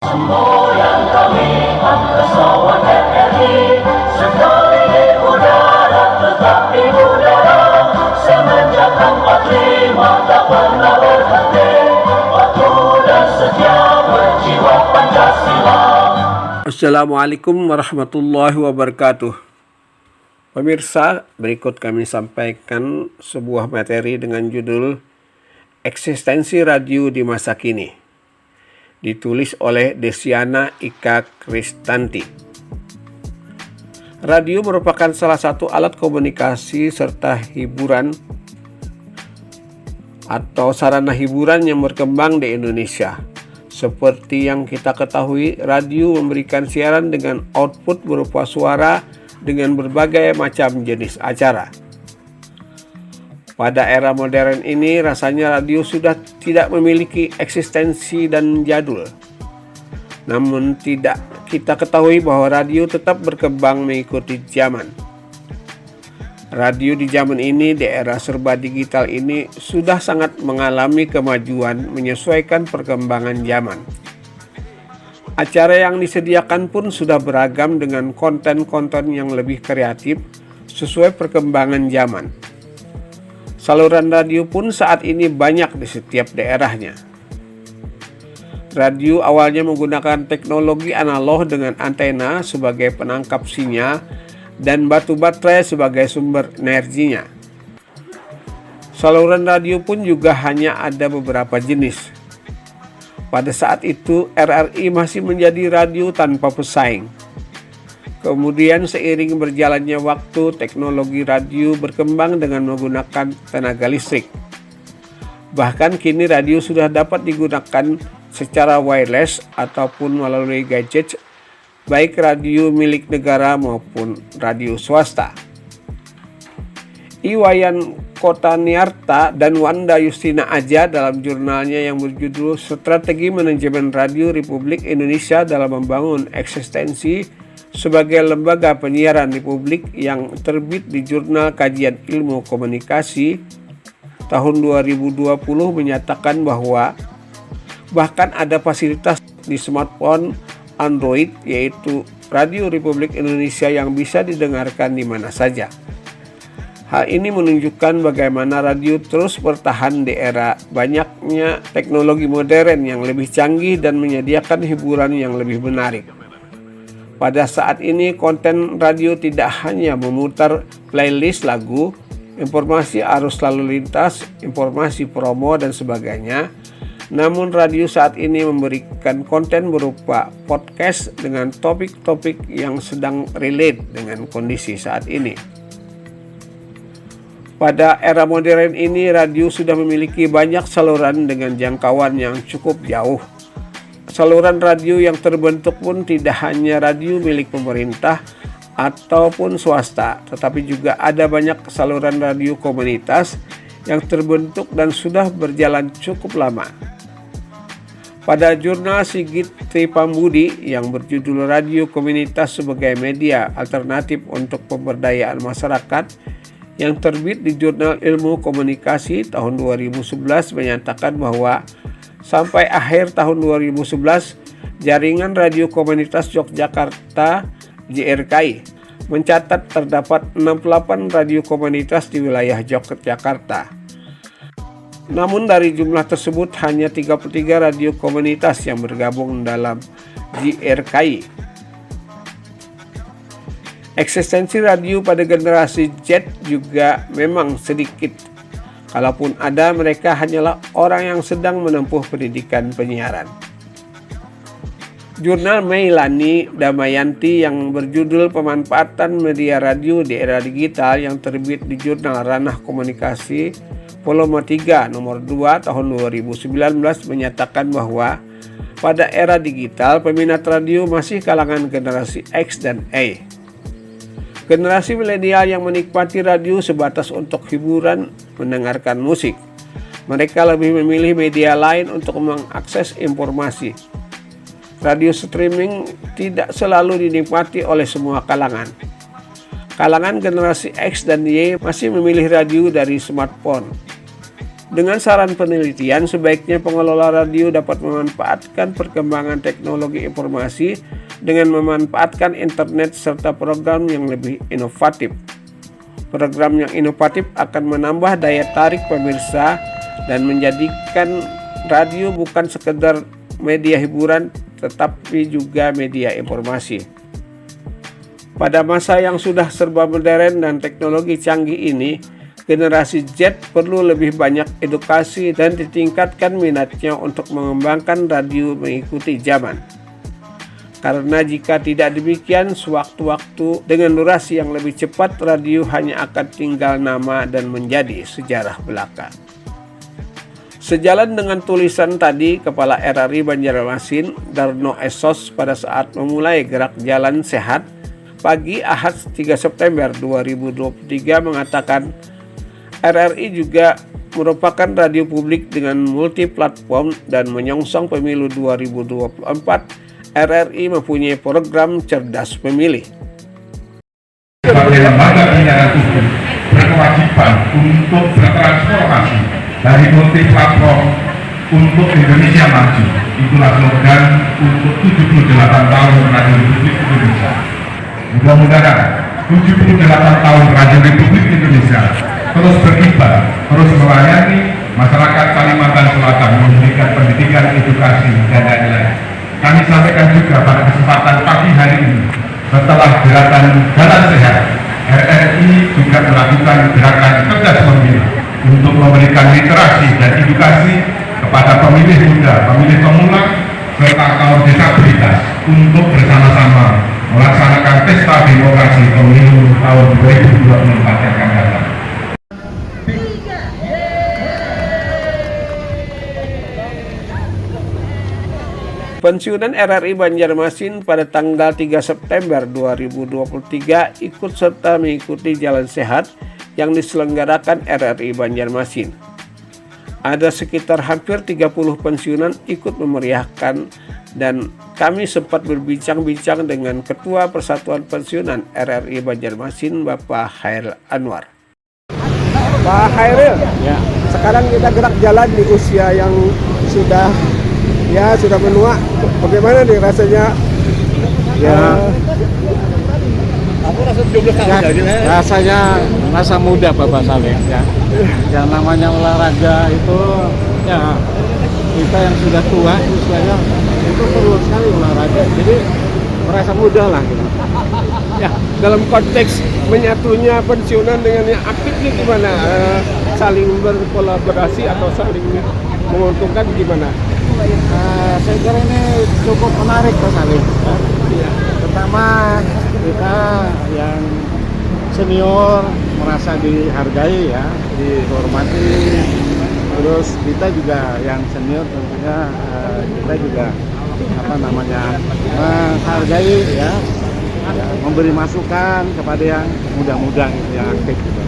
Semboyan kami pesawat RRI sekali di udara tetap di udara semenjak 45 tak pernah berhenti patuh dan setia berjiwa Pancasila. Assalamualaikum warahmatullahi wabarakatuh. Pemirsa, berikut kami sampaikan sebuah materi dengan judul Eksistensi Radio di Masa Kini. Ditulis oleh Desiana Ika Kristanti. Radio merupakan salah satu alat komunikasi serta hiburan atau sarana hiburan yang berkembang di Indonesia. Seperti yang kita ketahui, radio memberikan siaran dengan output berupa suara dengan berbagai macam jenis acara. Pada era modern ini, rasanya radio sudah tidak memiliki eksistensi dan jadul. Namun tidak kita ketahui bahwa radio tetap berkembang mengikuti zaman. Radio di zaman ini, di era serba digital ini, sudah sangat mengalami kemajuan menyesuaikan perkembangan zaman. Acara yang disediakan pun sudah beragam dengan konten-konten yang lebih kreatif sesuai perkembangan zaman. Saluran radio pun saat ini banyak di setiap daerahnya. Radio awalnya menggunakan teknologi analog dengan antena sebagai penangkap sinyal dan batu baterai sebagai sumber energinya. Saluran radio pun juga hanya ada beberapa jenis. Pada saat itu, RRI masih menjadi radio tanpa pesaing. Kemudian seiring berjalannya waktu, teknologi radio berkembang dengan menggunakan tenaga listrik. Bahkan kini radio sudah dapat digunakan secara wireless ataupun melalui gadget, baik radio milik negara maupun radio swasta. Iwayan Kotaniarta dan Wanda Justina Aja dalam jurnalnya yang berjudul Strategi Manajemen Radio Republik Indonesia dalam Membangun Eksistensi sebagai lembaga penyiaran republik yang terbit di Jurnal Kajian Ilmu Komunikasi tahun 2020 menyatakan bahwa bahkan ada fasilitas di smartphone Android yaitu Radio Republik Indonesia yang bisa didengarkan di mana saja. Hal ini menunjukkan bagaimana radio terus bertahan di era banyaknya teknologi modern yang lebih canggih dan menyediakan hiburan yang lebih menarik. Pada saat ini konten radio tidak hanya memutar playlist lagu, informasi arus lalu lintas, informasi promo dan sebagainya. Namun radio saat ini memberikan konten berupa podcast dengan topik-topik yang sedang relate dengan kondisi saat ini. Pada era modern ini, radio sudah memiliki banyak saluran dengan jangkauan yang cukup jauh. Saluran radio yang terbentuk pun tidak hanya radio milik pemerintah ataupun swasta, tetapi juga ada banyak saluran radio komunitas yang terbentuk dan sudah berjalan cukup lama. Pada jurnal Sigit Tripambudi yang berjudul Radio Komunitas sebagai Media Alternatif untuk Pemberdayaan Masyarakat yang terbit di Jurnal Ilmu Komunikasi tahun 2011 menyatakan bahwa sampai akhir tahun 2011, Jaringan Radio Komunitas Yogyakarta JRKI mencatat terdapat 68 radio komunitas di wilayah Yogyakarta. Namun dari jumlah tersebut hanya 33 radio komunitas yang bergabung dalam JRKI. Eksistensi radio pada generasi Z juga memang sedikit. Kalaupun ada, mereka hanyalah orang yang sedang menempuh pendidikan penyiaran. Jurnal Meilani Damayanti yang berjudul Pemanfaatan Media Radio di Era Digital yang terbit di Jurnal Ranah Komunikasi Volume 3 nomor 2 tahun 2019 menyatakan bahwa pada era digital peminat radio masih kalangan generasi X dan Y. Generasi milenial yang menikmati radio sebatas untuk hiburan, mendengarkan musik. Mereka lebih memilih media lain untuk mengakses informasi. Radio streaming tidak selalu dinikmati oleh semua kalangan. Kalangan generasi X dan Y masih memilih radio dari smartphone. Dengan saran penelitian, sebaiknya pengelola radio dapat memanfaatkan perkembangan teknologi informasi dengan memanfaatkan internet serta program yang lebih inovatif. Program yang inovatif akan menambah daya tarik pemirsa dan menjadikan radio bukan sekedar media hiburan tetapi juga media informasi. Pada masa yang sudah serba modern dan teknologi canggih ini, generasi Z perlu lebih banyak edukasi dan ditingkatkan minatnya untuk mengembangkan radio mengikuti zaman. Karena jika tidak demikian, sewaktu-waktu dengan durasi yang lebih cepat, radio hanya akan tinggal nama dan menjadi sejarah belaka. Sejalan dengan tulisan tadi, Kepala RRI Banjarmasin, Darno Esos, pada saat memulai gerak jalan sehat, pagi Ahad 3 September 2023 mengatakan, RRI juga merupakan radio publik dengan multi platform dan menyongsong pemilu 2024. RRI mempunyai program cerdas pemilih. Sebagai lembaga penyiaran publik berkewajiban untuk bertransformasi dari multi platform untuk Indonesia maju. Itulah slogan untuk 78 tahun Radio Republik Indonesia. Mudah-mudahan 78 tahun Radio Republik Indonesia terus berkibar, terus melayani masyarakat Kalimantan Selatan, memberikan pendidikan, edukasi, dan lain-lain. Kami sampaikan juga pada kesempatan pagi hari ini, setelah gerakan Jalan Sehat, RRI juga melakukan gerakan cerdas pemilih untuk memberikan literasi dan edukasi kepada pemilih muda, pemilih pemula, serta kaum disabilitas untuk bersama-sama melaksanakan pesta demokrasi pemilu tahun 2024 yang akan datang. Pensiunan RRI Banjarmasin pada tanggal 3 September 2023 ikut serta mengikuti jalan sehat yang diselenggarakan RRI Banjarmasin. Ada sekitar hampir 30 pensiunan ikut memeriahkan dan kami sempat berbincang-bincang dengan Ketua Persatuan Pensiunan RRI Banjarmasin, Bapak Hairil Anwar. Pak Hairil, ya, sekarang kita gerak jalan di usia yang sudah menua. Bagaimana nih rasanya? Rasanya masa muda Bapak Saleh ya. Yang namanya olahraga itu ya, kita yang sudah tua usianya itu perlu sekali olahraga. Jadi merasa muda lah gitu. Ya, dalam konteks menyatunya pensiunan dengan yang aktif ini gimana? Saling berkolaborasi atau saling menguntungkan gimana? Saya kira ini cukup menarik Pak Saleh. Ya. Pertama kita yang senior merasa dihargai ya, dihormati. Terus kita juga yang senior tentunya kita juga menghargai ya, memberi masukan kepada yang muda-muda gitu, yang aktif gitu.